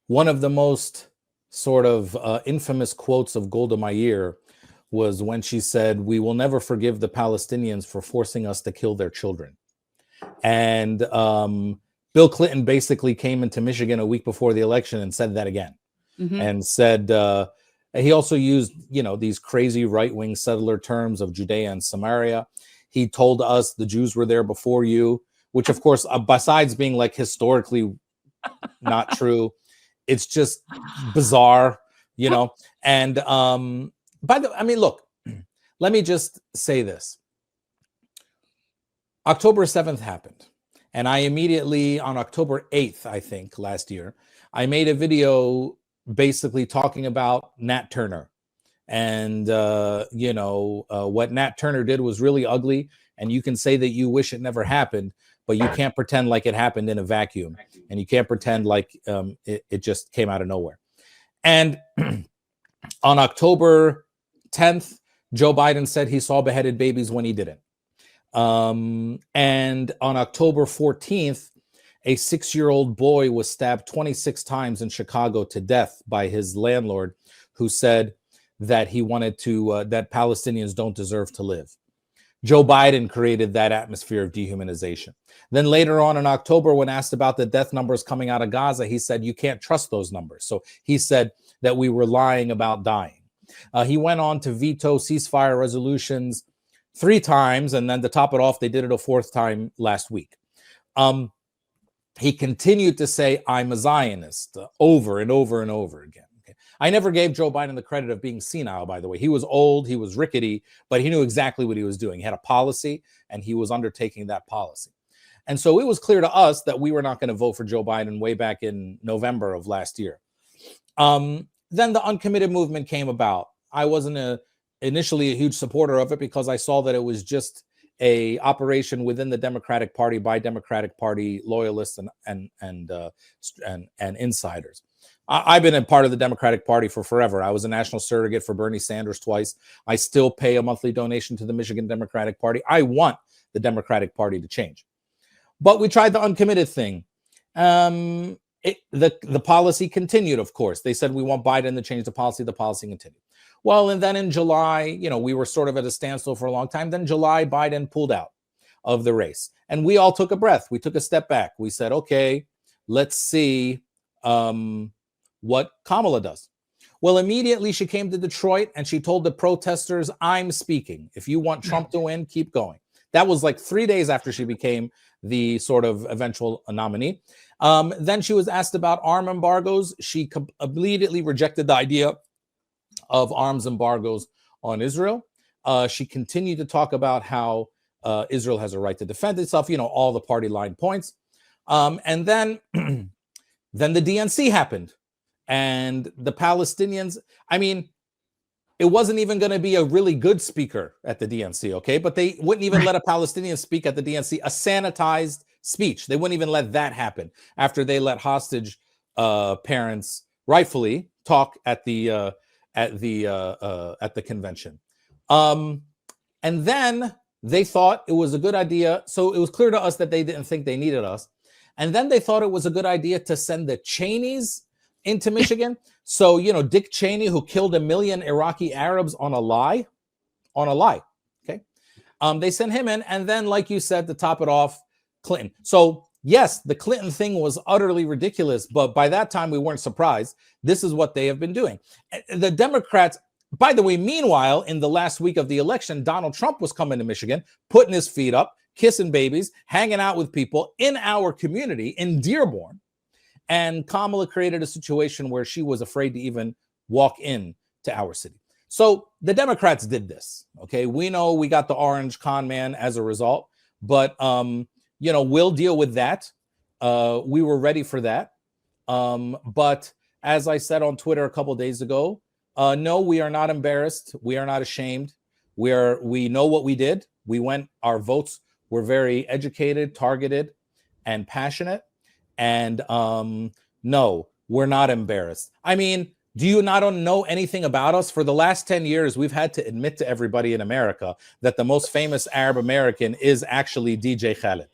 one of the most sort of infamous quotes of Golda Meir was when she said, "We will never forgive the Palestinians for forcing us to kill their children." And Bill Clinton basically came into Michigan a week before the election and said that again. And said, he also used, these crazy right-wing settler terms of Judea and Samaria. He told us the Jews were there before you, which of course, besides being like historically not true, it's just bizarre, And look, let me just say this. October 7th happened. And I immediately, on October 8th, I think, last year, I made a video basically talking about Nat Turner. And, what Nat Turner did was really ugly. And you can say that you wish it never happened, but you can't pretend like it happened in a vacuum. And you can't pretend like it just came out of nowhere. And on October 10th, Joe Biden said he saw beheaded babies when he didn't. And on October 14th, a 6-year-old boy was stabbed 26 times in Chicago to death by his landlord, who said that he wanted to, that Palestinians don't deserve to live. Joe Biden created that atmosphere of dehumanization. Then later on in October, when asked about the death numbers coming out of Gaza, he said, you can't trust those numbers. So he said that we were lying about dying. He went on to veto ceasefire resolutions 3 times, and then to top it off, they did it a 4th time last week. He continued to say, I'm a Zionist, over and over and over again. Okay? I never gave Joe Biden the credit of being senile, by the way. He was old, he was rickety, but he knew exactly what he was doing. He had a policy, and he was undertaking that policy. And so it was clear to us that we were not going to vote for Joe Biden way back in November of last year. Then the uncommitted movement came about. I wasn't initially a huge supporter of it because I saw that it was just a operation within the Democratic Party by Democratic Party loyalists and insiders. I've been a part of the Democratic Party for forever. I was a national surrogate for Bernie Sanders twice. I still pay a monthly donation to the Michigan Democratic Party. I want the Democratic Party to change. But we tried the uncommitted thing. The policy continued, of course. They said, we want Biden to change the policy. The policy continued. Well, and then in July, we were sort of at a standstill for a long time. Then July, Biden pulled out of the race. And we all took a breath. We took a step back. We said, okay, let's see what Kamala does. Well, immediately she came to Detroit and she told the protesters, I'm speaking. If you want Trump to win, keep going. That was like 3 days after she became the sort of eventual nominee. Then she was asked about arm embargoes. She immediately rejected the idea of arms embargoes on Israel. She continued to talk about how Israel has a right to defend itself, all the party line points. And then, then the DNC happened. And the Palestinians, it wasn't even going to be a really good speaker at the DNC, okay? But they wouldn't even let a Palestinian speak at the DNC, a sanitized speech. They wouldn't even let that happen after they let hostage parents rightfully talk at the convention. And then they thought it was a good idea. So it was clear to us that they didn't think they needed us. And then they thought it was a good idea to send the Cheneys into Michigan. So, Dick Cheney, who killed 1 million Iraqi Arabs on a lie. Okay. They sent him in. And then, like you said, to top it off, Clinton. So yes, the Clinton thing was utterly ridiculous, but by that time we weren't surprised. This is what they have been doing. The Democrats, by the way, meanwhile, in the last week of the election, Donald Trump was coming to Michigan, putting his feet up, kissing babies, hanging out with people in our community in Dearborn. And Kamala created a situation where she was afraid to even walk in to our city. So the Democrats did this. Okay, we know we got the orange con man as a result, but we'll deal with that. We were ready for that. But as I said on Twitter a couple of days ago, no, we are not embarrassed. We are not ashamed. We know what we did. Our votes were very educated, targeted, and passionate. And no, we're not embarrassed. Do you not know anything about us? For the last 10 years, we've had to admit to everybody in America that the most famous Arab American is actually DJ Khaled.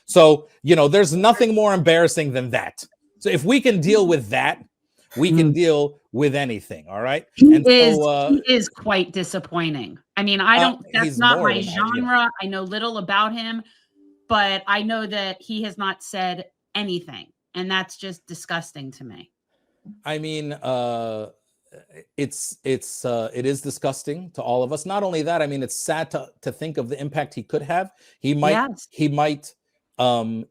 So, there's nothing more embarrassing than that. So if we can deal with that, We can deal with anything. All right. He is quite disappointing. I mean, that's not my genre. I know little about him, but I know that he has not said anything, and that's just disgusting to me. I mean, it is disgusting to all of us. Not only that, I mean, it's sad to think of the impact he could have. He might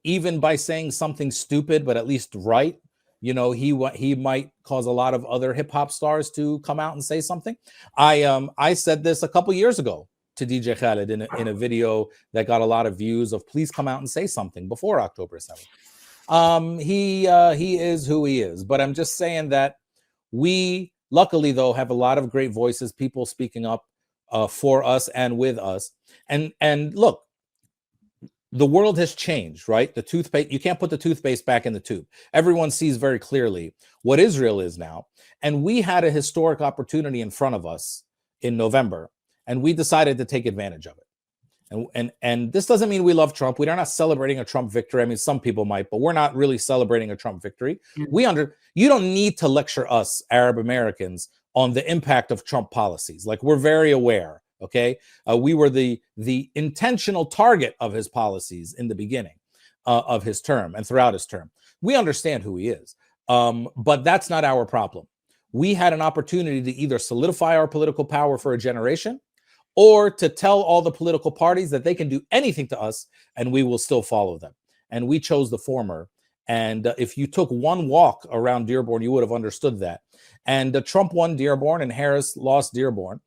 even by saying something stupid, but at least right, he might cause a lot of other hip hop stars to come out and say something. I said this a couple years ago to DJ Khaled in a video that got a lot of views of please come out and say something before October 7th. He is who he is, but I'm just saying that we luckily though have a lot of great voices, people speaking up for us and with us. And look, the world has changed, right? The toothpaste, you can't put the toothpaste back in the tube. Everyone sees very clearly what Israel is now. And we had a historic opportunity in front of us in November, and we decided to take advantage of it. And this doesn't mean we love Trump. We're not celebrating a Trump victory. I mean, some people might, but we're not really celebrating a Trump victory. You don't need to lecture us Arab Americans on the impact of Trump policies. Like, we're very aware. Okay, we were the intentional target of his policies in the beginning of his term and throughout his term. We understand who he is, but that's not our problem. We had an opportunity to either solidify our political power for a generation, or to tell all the political parties that they can do anything to us and we will still follow them. And we chose the former. And if you took one walk around Dearborn, you would have understood that. And Trump won Dearborn and Harris lost Dearborn.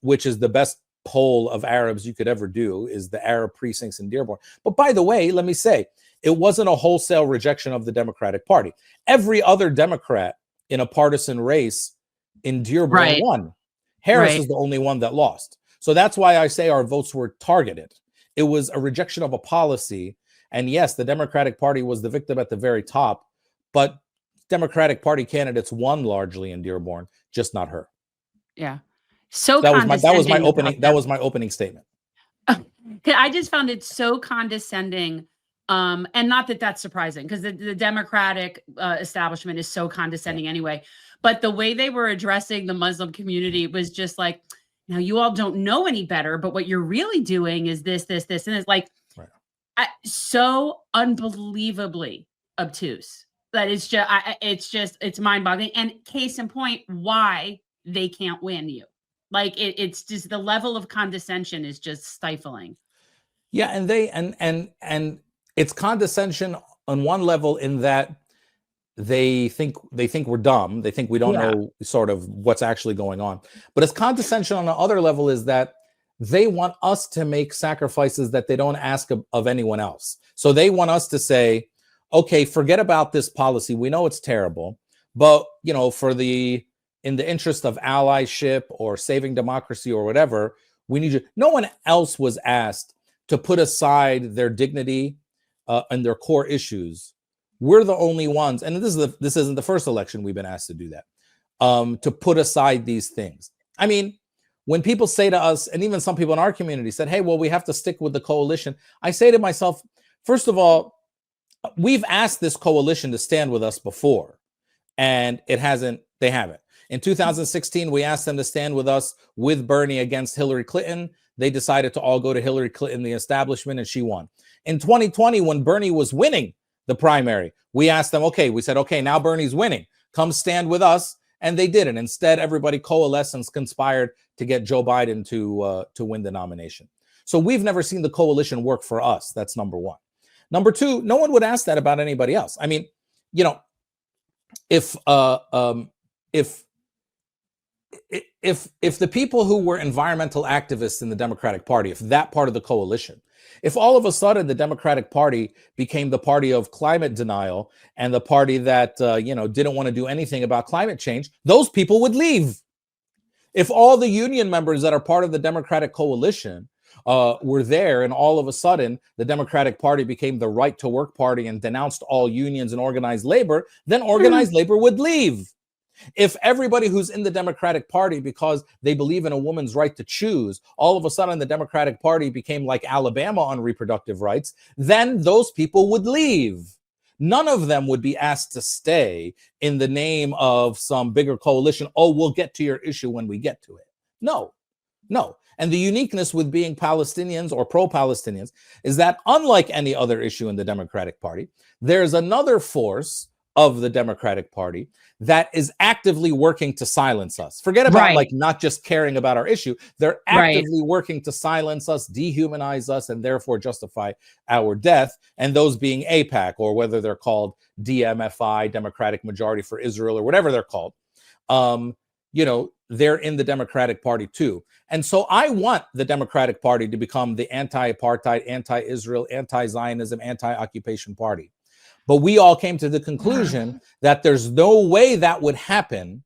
Which is the best poll of Arabs you could ever do, is the Arab precincts in Dearborn. But by the way, let me say, it wasn't a wholesale rejection of the Democratic Party. Every other Democrat in a partisan race in Dearborn won. Harris is the only one that lost. So that's why I say our votes were targeted. It was a rejection of a policy. And yes, the Democratic Party was the victim at the very top, but Democratic Party candidates won largely in Dearborn, just not her. Yeah. So that was my opening statement. I just found it so condescending, and not that that's surprising, because the Democratic establishment is so condescending anyway. But the way they were addressing the Muslim community was just like, now you all don't know any better, but what you're really doing is this, and it's like so unbelievably obtuse that it's mind-boggling. And case in point, why they can't win you. Like it's just the level of condescension is just stifling. Yeah, and it's condescension on one level in that they think we're dumb. They think we don't know sort of what's actually going on. But it's condescension on the other level is that they want us to make sacrifices that they don't ask of anyone else. So they want us to say, okay, forget about this policy. We know it's terrible, but in the interest of allyship or saving democracy or whatever, we need you. No one else was asked to put aside their dignity and their core issues. We're the only ones, and this isn't the first election we've been asked to do that, to put aside these things. I mean, when people say to us, and even some people in our community said, hey, well, we have to stick with the coalition. I say to myself, first of all, we've asked this coalition to stand with us before, and they haven't. In 2016, we asked them to stand with us with Bernie against Hillary Clinton. They decided to all go to Hillary Clinton, the establishment, and she won. In 2020, when Bernie was winning the primary, we asked them, we said, now Bernie's winning. Come stand with us. And they didn't. Instead, everybody coalesced and conspired to get Joe Biden to win the nomination. So we've never seen the coalition work for us. That's number one. Number two, no one would ask that about anybody else. I mean, if the people who were environmental activists in the Democratic Party, if that part of the coalition, if all of a sudden the Democratic Party became the party of climate denial and the party that, didn't want to do anything about climate change, those people would leave. If all the union members that are part of the Democratic coalition were there and all of a sudden the Democratic Party became the right to work party and denounced all unions and organized labor, then organized labor would leave. If everybody who's in the Democratic Party, because they believe in a woman's right to choose, all of a sudden the Democratic Party became like Alabama on reproductive rights, then those people would leave. None of them would be asked to stay in the name of some bigger coalition. Oh, we'll get to your issue when we get to it. No. And the uniqueness with being Palestinians or pro-Palestinians is that unlike any other issue in the Democratic Party, there's another force of the Democratic Party that is actively working to silence us. Forget about like not just caring about our issue. They're actively working to silence us, dehumanize us, and therefore justify our death. And those being AIPAC, or whether they're called DMFI, Democratic Majority for Israel, or whatever they're called. They're in the Democratic Party too. And so I want the Democratic Party to become the anti-apartheid, anti-Israel, anti-Zionism, anti-occupation party. But we all came to the conclusion that there's no way that would happen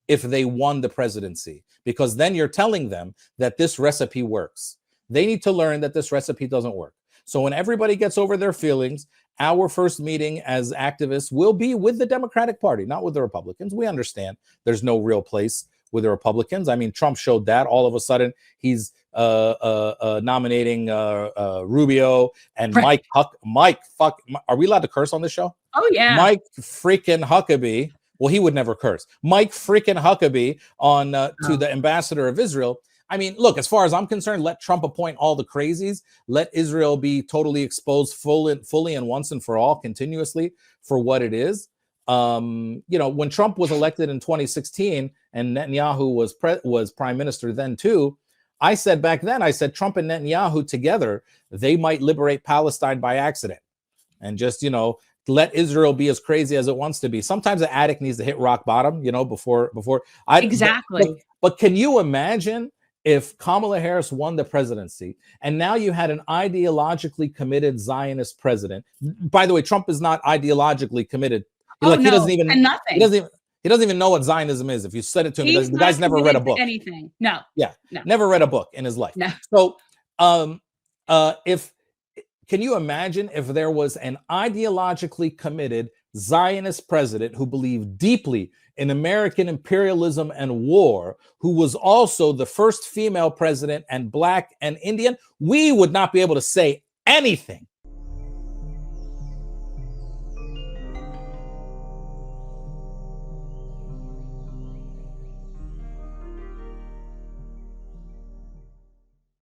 if they won the presidency, because then you're telling them that this recipe works. They need to learn that this recipe doesn't work. So when everybody gets over their feelings, our first meeting as activists will be with the Democratic Party, not with the Republicans. We understand there's no real place with the Republicans. I mean, Trump showed that. All of a sudden, he's nominating Rubio and Mike. Are we allowed to curse on this show? Oh, yeah. Mike freaking Huckabee. Well, he would never curse. Mike freaking Huckabee on to the ambassador of Israel. I mean, look, as far as I'm concerned, let Trump appoint all the crazies. Let Israel be totally exposed fully and once and for all, continuously, for what it is. When Trump was elected in 2016 and Netanyahu was prime minister then too, I said back then, Trump and Netanyahu together, they might liberate Palestine by accident and just, let Israel be as crazy as it wants to be. Sometimes the attic needs to hit rock bottom, before exactly. But can you imagine if Kamala Harris won the presidency and now you had an ideologically committed Zionist president? By the way, Trump is not ideologically committed. He doesn't even know what Zionism is. If you said it to him, the guy's never read a book. Anything? No. Yeah, no. Never read a book in his life. No. So, can you imagine if there was an ideologically committed Zionist president who believed deeply in American imperialism and war, who was also the first female president and Black and Indian? We would not be able to say anything